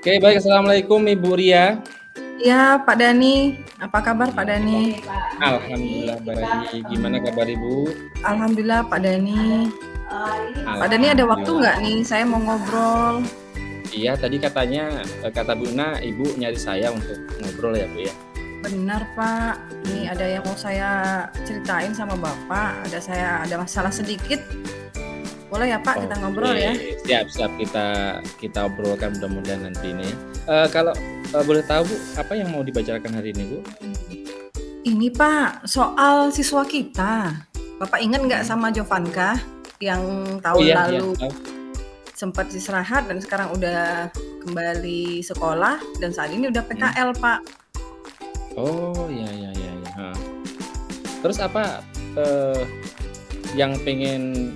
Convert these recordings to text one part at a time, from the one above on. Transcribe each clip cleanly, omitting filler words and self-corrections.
Oke, baik. Assalamualaikum Ibu Ria. Iya, Pak Dani. Apa kabar Pak Dani? Alhamdulillah baik. Gimana kabar Ibu? Alhamdulillah Pak Dani. Pak Dani ada waktu Alhamdulillah. nggak nih? Saya mau ngobrol. Iya, tadi katanya kata Buna, Ibu nyari saya untuk ngobrol ya Bu ya. Benar Pak. Ini ada yang mau saya ceritain sama Bapak. Ada masalah sedikit. Boleh ya Pak kita ngobrol ya? Siap kita obrolkan mudah-mudahan nanti ini. Kalau boleh tahu Bu, apa yang mau dibacakan hari ini Bu? Ini Pak, soal siswa kita. Bapak ingat nggak sama Jovanka yang tahun lalu Iya. sempat istirahat dan sekarang udah kembali sekolah dan saat ini udah PKL Pak. Oh iya. Terus apa yang pengen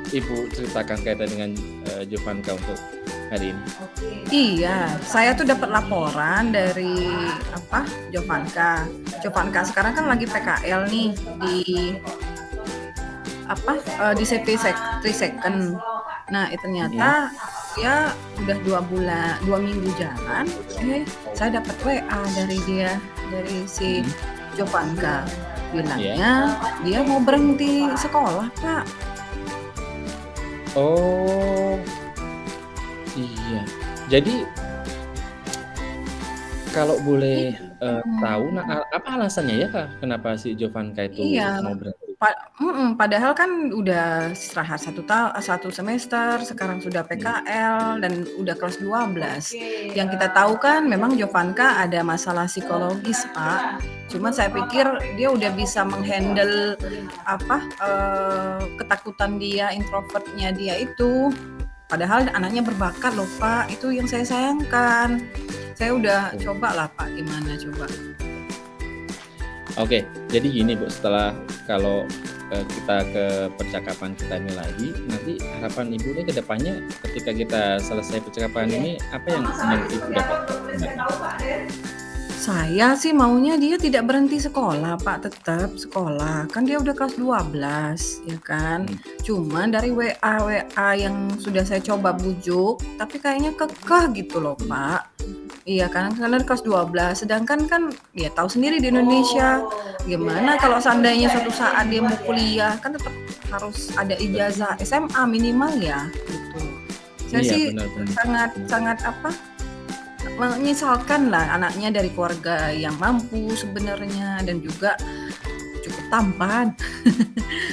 Ibu ceritakan kaitan dengan Jovanka untuk hari ini? Iya, saya tuh dapat laporan dari Jovanka. Jovanka sekarang kan lagi PKL nih di CV 3 second. Nah, ternyata ya udah 2 minggu jalan. Saya dapat WA dari si Jovanka. Bilangnya dia mau berhenti sekolah, Pak. Oh, iya. Jadi kalau boleh tahu, apa alasannya ya Kak? Kenapa si Jovanka itu mau berhenti? Padahal kan udah istirahat 1 semester, sekarang sudah PKL dan udah kelas 12. Yang kita tahu kan memang Jovanka ada masalah psikologis, Pak. Cuma saya pikir dia udah bisa menghandle ketakutan dia, introvertnya dia itu. Padahal anaknya berbakat loh Pak, itu yang saya sayangkan. Saya udah coba lah Pak, gimana coba. Oke, jadi gini Bu, setelah kalau kita ke percakapan kita ini lagi, nanti harapan Ibu ini ke depannya ketika kita selesai percakapan ini, apa yang Ibu dapat? Saya sih maunya dia tidak berhenti sekolah Pak, tetap sekolah. Kan dia udah kelas 12 ya kan. Cuman dari WA yang sudah saya coba bujuk, tapi kayaknya kekeh gitu loh Pak. Iya kan, karena kelas 12. Sedangkan kan ya tahu sendiri di Indonesia gimana kalau seandainya suatu saat dia mau kuliah, kan tetap harus ada ijazah SMA minimal ya gitu. Saya sih benar. sangat menyesalkan lah anaknya dari keluarga yang mampu sebenarnya dan juga cukup tampan.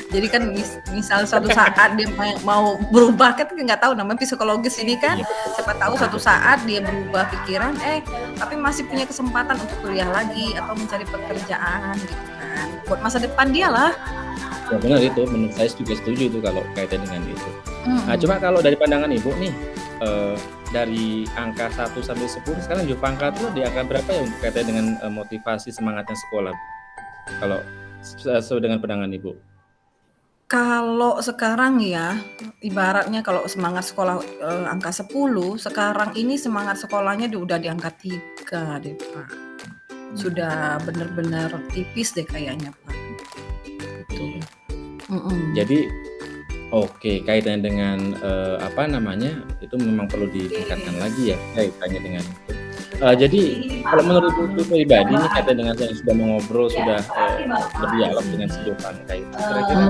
Jadi kan misal suatu saat dia mau berubah, kan nggak tahu namanya psikologis ini kan, siapa tahu suatu saat dia berubah pikiran, tapi masih punya kesempatan untuk kuliah lagi atau mencari pekerjaan gitu kan, buat masa depan dia lah. Ya benar itu, menurut saya juga setuju itu kalau kaitan dengan itu. Nah, cuma kalau dari pandangan Ibu nih, dari angka 1 sampai 10 sekarang Jovanka tuh di angka berapa ya untuk kaitan dengan motivasi semangatnya sekolah? Kalau sesuai dengan pandangan Ibu. Kalau sekarang ya, ibaratnya kalau semangat sekolah angka 10, sekarang ini semangat sekolahnya udah di angka 3 deh Pak. Sudah benar-benar tipis deh kayaknya Pak. Gitu. Jadi kaitannya dengan itu memang perlu ditingkatkan lagi ya kaitannya dengan itu. Jadi kalau menurut Ibu pribadi nih kaitan dengan saya sudah mengobrol, sudah berdialog dengan si Jovanka itu, kira-kira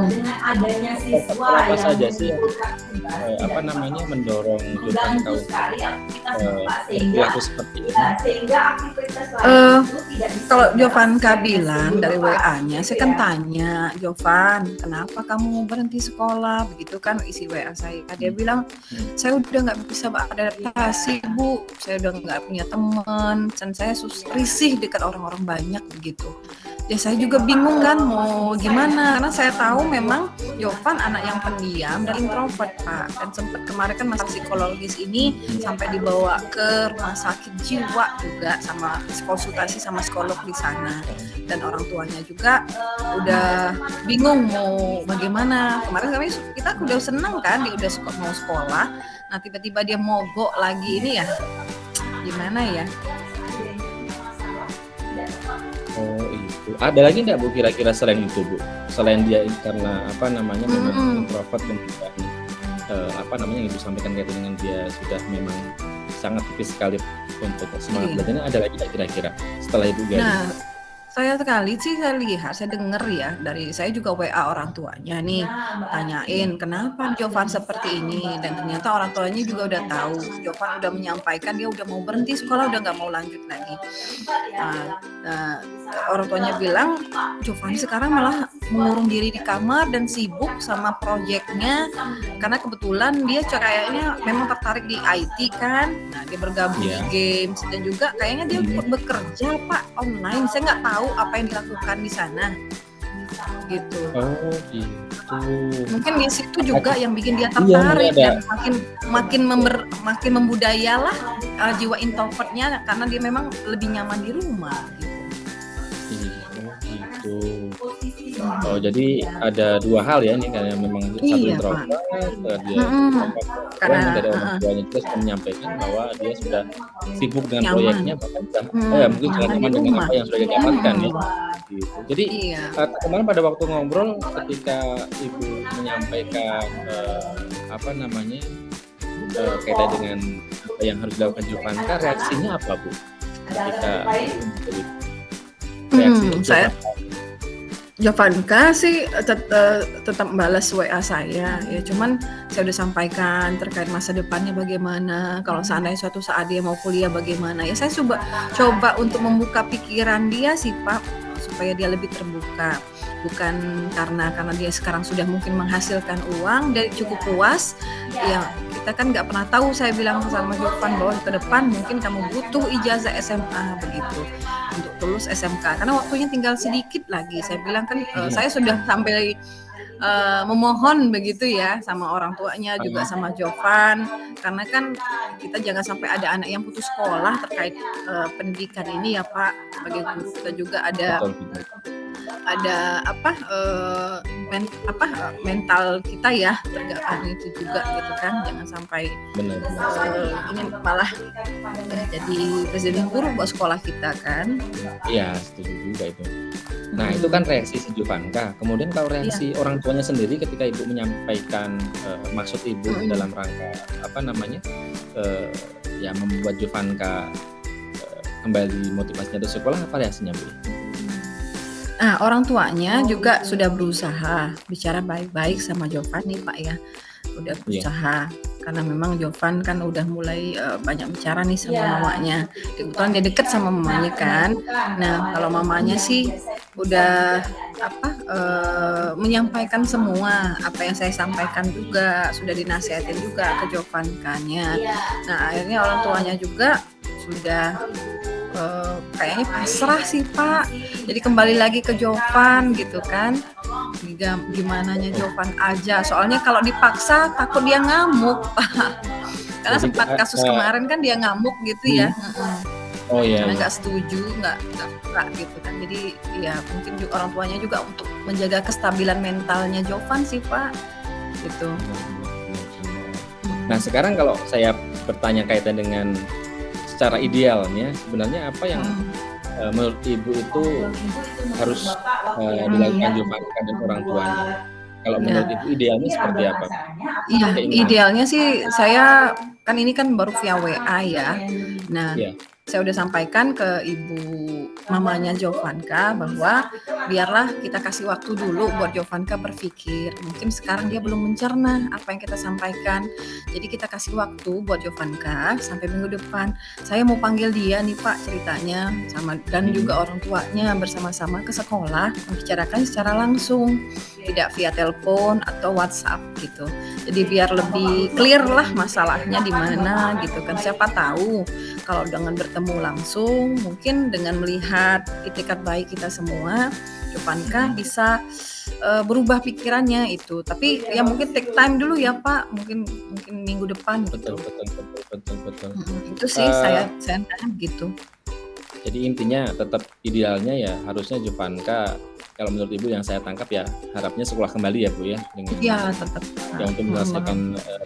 apa saja sih yang mendorong Jovanka untuk berlaku seperti ini? Kalau Jovanka bilang dari WA-nya, saya kan tanya, Jovan, kenapa kamu mau berhenti sekolah? Begitu kan isi WA saya. Dia bilang, saya udah nggak bisa beradaptasi Bu, saya udah nggak punya teman, dan saya risih dekat orang-orang banyak begitu. Ya saya juga bingung kan mau gimana, karena saya tahu memang Jovan anak yang pendiam dan introvert Pak, dan sempat kemarin kan masalah psikologis ini sampai dibawa ke rumah sakit jiwa juga, sama konsultasi sama psikolog di sana, dan orang tuanya juga udah bingung mau bagaimana. Kemarin kita udah seneng kan, dia udah mau sekolah, nah tiba-tiba dia mogok lagi, ini ya gimana ya. Oh itu. Ada lagi nggak Bu kira-kira selain itu Bu? Selain dia karena memang introvert, kemudian yang Ibu sampaikan kaitan dengan dia sudah memang sangat tipis sekali untuk semangat Iya. belajarnya, ada lagi nggak kira-kira setelah Ibu gali? Nah, saya sekali sih saya lihat, saya dengar ya dari saya juga WA orang tuanya nih, tanyain kenapa Jovan seperti ini dan ternyata orang tuanya juga udah tahu. Jovan udah menyampaikan dia udah mau berhenti sekolah, udah nggak mau lanjut lagi. Nah, nah, orang tuanya bilang Jovan sekarang malah mengurung diri di kamar dan sibuk sama proyeknya karena kebetulan dia kayaknya memang tertarik di IT kan. Nah, dia bergabung di Iya. games dan juga kayaknya dia Mhm. bekerja Pak online. Saya nggak tahu apa yang dilakukan di sana gitu. Oh gitu. Mungkin di situ juga Apakah yang bikin dia iya mungkin tertarik ada dan makin membudayalah jiwa introvertnya karena dia memang lebih nyaman di rumah gitu. oh gitu. Oh jadi ada 2 hal ya ini karena memang satu Iya, Pak. introvert, dia Mhm. kedua Karena dari orang tuanya juga sudah menyampaikan bahwa dia sudah sibuk dengan nyaman. proyeknya bahkan sudah mungkin sudah Nyaman di nyaman dengan rumah. apa yang sudah dia dapatkan ya, Mhm. gitu. Jadi, Iya. kemarin pada waktu ngobrol ketika Ibu menyampaikan, apa namanya, kaitan dengan apa yang harus dilakukan Jovanka, reaksinya apa Bu? Ketika reaksi Saya Jovanka? Jovanka sih tetap balas WA saya ya, cuman saya udah sampaikan terkait masa depannya bagaimana, kalau seandainya suatu saat dia mau kuliah bagaimana, ya saya coba untuk membuka pikiran dia sih Pak, supaya dia lebih terbuka. Bukan karena dia sekarang sudah mungkin menghasilkan uang dan cukup puas, ya kita kan nggak pernah tahu, saya bilang sama Jovan bahwa ke depan mungkin kamu butuh ijazah SMA begitu, untuk lulus SMK karena waktunya tinggal sedikit lagi. Saya bilang kan Iya, saya sudah sampai memohon begitu ya sama orang tuanya juga heeh, sama Jovan karena kan kita jangan sampai ada anak yang putus sekolah terkait pendidikan ini ya Pak. Sebagai guru kita juga betul betul. ada mental kita ya terganggu itu juga gitu kan, jangan sampai Benar benar. ini malah jadi presiden buruk buat sekolah kita kan. Iya, setuju juga itu. Nah, itu kan reaksi si Jovanka. Kemudian kalau Iya. reaksi orang tuanya sendiri ketika Ibu menyampaikan, maksud Ibu Mhm. dalam rangka, apa namanya, eee, ya membuat Jovanka, kembali motivasinya untuk sekolah, apa reaksinya, Bu? Nah, orang tuanya juga sudah berusaha bicara baik-baik sama Jovan nih Pak ya, udah Iya, berusaha karena memang Jovan kan udah mulai banyak bicara nih sama mamanya. Kebetulan dia deket sama mamanya kan. Nah, kalau mamanya sih udah menyampaikan semua apa yang saya sampaikan juga, sudah dinasihatin juga ke Jovankanya. Nah, akhirnya orang tuanya juga sudah kayaknya pasrah sih Pak. Jadi kembali lagi ke Jovan gitu kan. Gimananya Jovan aja. Soalnya kalau dipaksa takut dia ngamuk Pak. Karena jadi sempat kasus kemarin kan dia ngamuk gitu ya. oh iya Karena iya. nggak setuju, nggak suka gitu kan. Jadi ya mungkin juga orang tuanya juga untuk menjaga kestabilan mentalnya Jovan sih Pak. Gitu. Benar benar benar benar. Nah, sekarang kalau saya bertanya kaitan dengan secara idealnya, sebenarnya apa yang, menurut Ibu itu harus, dilakukan Jovanka dan orang tuanya? Kalau menurut Ya. Ibu idealnya seperti apa? Iya, Keinginan idealnya sih saya kan ini kan baru via WA ya. Nah, iya, saya udah sampaikan ke ibu mamanya Jovanka bahwa biarlah kita kasih waktu dulu buat Jovanka berpikir. Mungkin sekarang dia belum mencerna apa yang kita sampaikan. Jadi kita kasih waktu buat Jovanka sampai minggu depan. Saya mau panggil dia nih Pak ceritanya dan juga orang tuanya bersama-sama ke sekolah membicarakan secara langsung, tidak via telepon atau WhatsApp gitu. Jadi biar lebih clear lah masalahnya di mana gitu kan. Siapa tahu kalau dengan bertemu langsung, mungkin dengan melihat itikat baik kita semua, Jovanka bisa berubah pikirannya itu. Tapi ya mungkin take time dulu ya Pak, mungkin minggu depan betul gitu. betul betul betul betul. Itu sih Eee, saya gitu. jadi intinya tetap idealnya ya harusnya Jovanka, kalau menurut Ibu yang saya tangkap ya harapnya sekolah kembali ya Bu ya, dengan Iya tetap. ya untuk menyelesaikan,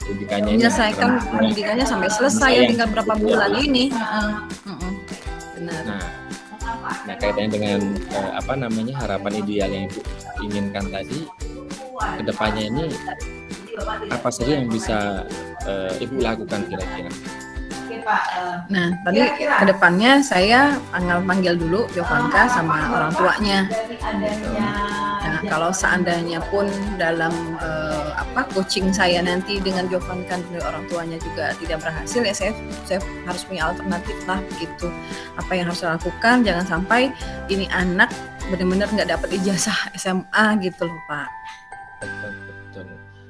pendidikannya ini Menyelesaikan karena pendidikannya sampai selesai ya sayang tinggal berapa gitu ya, bulan Bu. ini. Benar. Nah kaitannya dengan, apa namanya, harapan ideal yang Ibu inginkan tadi, ke depannya ini apa saja yang bisa, Ibu lakukan kira-kira? Nah, tadi ke depannya saya panggil dulu Jovanka sama orang tuanya gitu. Nah, kalau seandainya pun dalam coaching saya nanti dengan Jovanka dan orang tuanya juga tidak berhasil, ya saya harus punya alternatif lah begitu. Apa yang harus saya lakukan, jangan sampai ini anak benar-benar nggak dapat ijazah SMA gitu loh Pak. Betul, betul.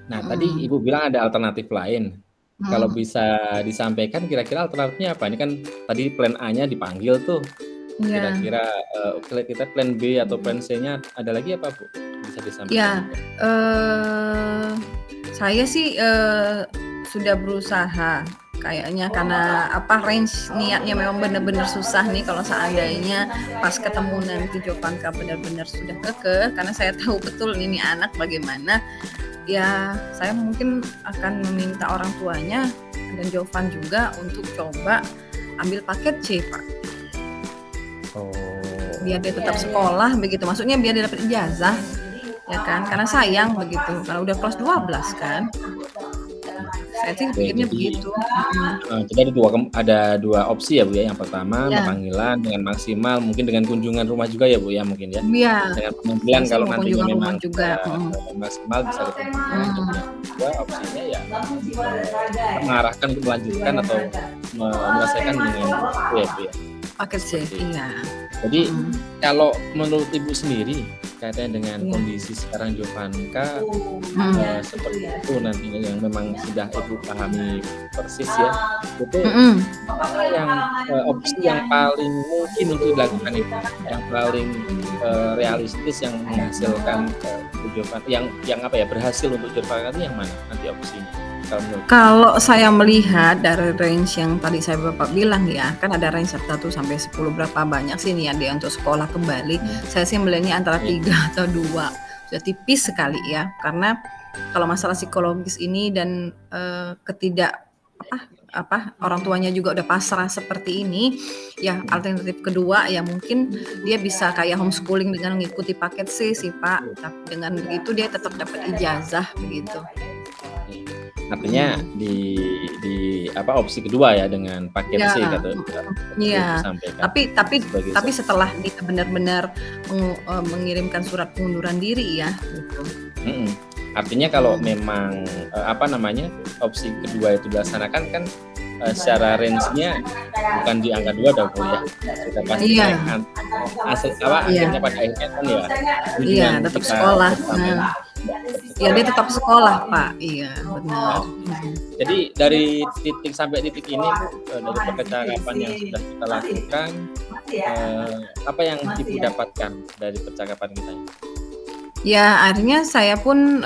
Nah, tadi Ibu bilang ada alternatif lain. Kalau bisa disampaikan kira-kira alternatifnya apa? Ini kan tadi plan A-nya dipanggil tuh. Iya. Kira-kira kita plan B atau plan C-nya ada lagi apa, Bu? Bisa disampaikan? Ya, saya sih sudah berusaha kayaknya, karena range niatnya memang benar-benar susah nih kalau seandainya pas ketemu nanti Jovanka benar-benar sudah kekeh, karena saya tahu betul ini anak bagaimana. Ya, saya mungkin akan meminta orang tuanya dan Jovan juga untuk coba ambil paket C, Pak. Oh. Biar dia tetap sekolah begitu. Maksudnya biar dia dapat ijazah, ya kan? Karena sayang begitu. Karena udah kelas 12 kan. Saya sih pikirnya begitu. Jadi ada dua opsi ya Bu ya. Yang pertama panggilan dengan maksimal, mungkin dengan kunjungan rumah juga ya Bu ya mungkin ya. Iya. Dengan panggilan kalau nantinya memang juga maksimal bisa ketemu. Yang kedua opsinya ya mengarahkan untuk melanjutkan atau menyelesaikan dengan itu ya Bu ya. Paket C, iya. Jadi kalau menurut Ibu sendiri kaitannya dengan kondisi sekarang Jovanka seperti itu nantinya yang memang sudah Ibu pahami persis ya, itu apa yang opsi yang paling mungkin untuk dilakukan itu, yang paling realistis yang menghasilkan Jovanka yang berhasil untuk Jovanka itu yang mana nanti opsinya? Kalau saya melihat dari range yang tadi saya Bapak bilang ya, kan ada range 1 sampai 10 berapa banyak sih nih dia untuk sekolah kembali. Saya sih melihatnya antara 3 atau 2. Sudah tipis sekali ya. Karena kalau masalah psikologis ini dan orang tuanya juga udah pasrah seperti ini, ya alternatif kedua ya mungkin dia bisa kayak homeschooling dengan mengikuti paket C sih Pak. Tapi dengan begitu dia tetap dapat ijazah begitu. Artinya di opsi kedua ya dengan paket C kata. Iya. Tapi setelah dia benar-benar mengirimkan surat pengunduran diri ya gitu. Artinya kalau memang opsi kedua itu dilaksanakan kan secara range-nya bukan di angka 2 dong Bu ya. Sudah pasti akhirnya pada akhirnya kan ya. Iya, tetap sekolah. Ya dia tetap sekolah Pak, iya benar. Jadi dari titik sampai titik ini Bu, dari percakapan yang sudah kita lakukan, apa yang Ibu dapatkan dari percakapan kita ini? Ya akhirnya saya pun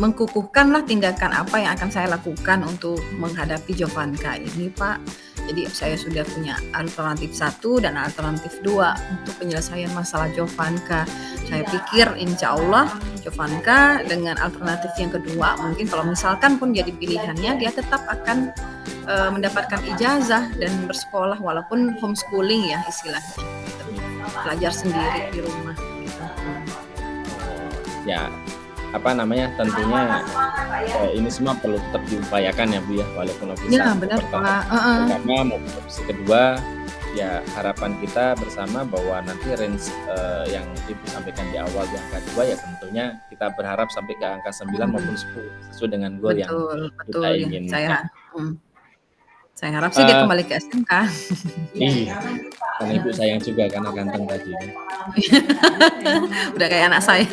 mengkukuhkanlah tindakan apa yang akan saya lakukan untuk menghadapi Jovanka ini Pak. Jadi saya sudah punya alternatif 1 dan alternatif 2 untuk penyelesaian masalah Jovanka. Saya pikir insya Allah Jovanka dengan alternatif yang kedua, mungkin kalau misalkan pun jadi pilihannya, dia tetap akan mendapatkan ijazah dan bersekolah walaupun homeschooling ya istilahnya. Belajar sendiri di rumah. Gitu. Ya, tentunya ini semua perlu tetap diupayakan ya Bu ya, walaupun opsi pertama maupun opsi kedua, ya harapan kita bersama bahwa nanti range yang Ibu sampaikan di awal di angka 2 ya tentunya kita berharap sampai ke angka 9 maupun 10 sesuai dengan goal yang kita inginkan. Saya harap sih dia kembali ke SMK. Iya, karena Ibu sayang juga karena ganteng tadi. Udah kayak anak saya.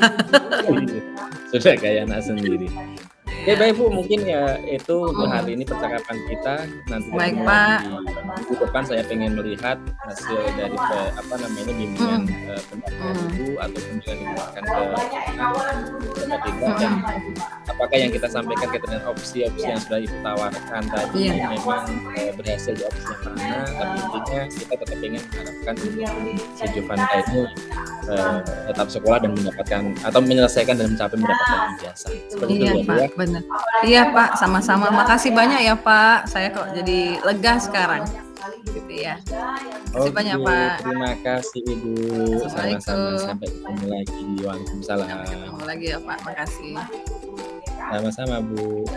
Sudah kayak anak sendiri. Oke baik Bu, mungkin ya itu untuk hari ini percakapan kita. Nanti baik Pak. Di depan saya pengen melihat hasil dari bimbingan pendampingan Ibu ataupun juga diberikan ke dan apakah yang kita sampaikan dengan opsi-opsi yang sudah Ibu tawarkan tadi memang berhasil di opsi yang mana, tapi intinya kita tetap ingin mengharapkan si Jovanka ini tetap sekolah dan mendapatkan atau menyelesaikan dan mendapatkan ijazah. Seperti itu ya, Pak, benar. Iya Pak, sama-sama. Makasih banyak ya Pak. Saya kok jadi lega sekarang. Gitu ya. Terima kasih banyak Pak. Terima kasih Ibu. Sama-sama, sampai ketemu lagi. Waalaikumsalam. Ketemu lagi ya Pak. Makasih. Sama-sama Bu.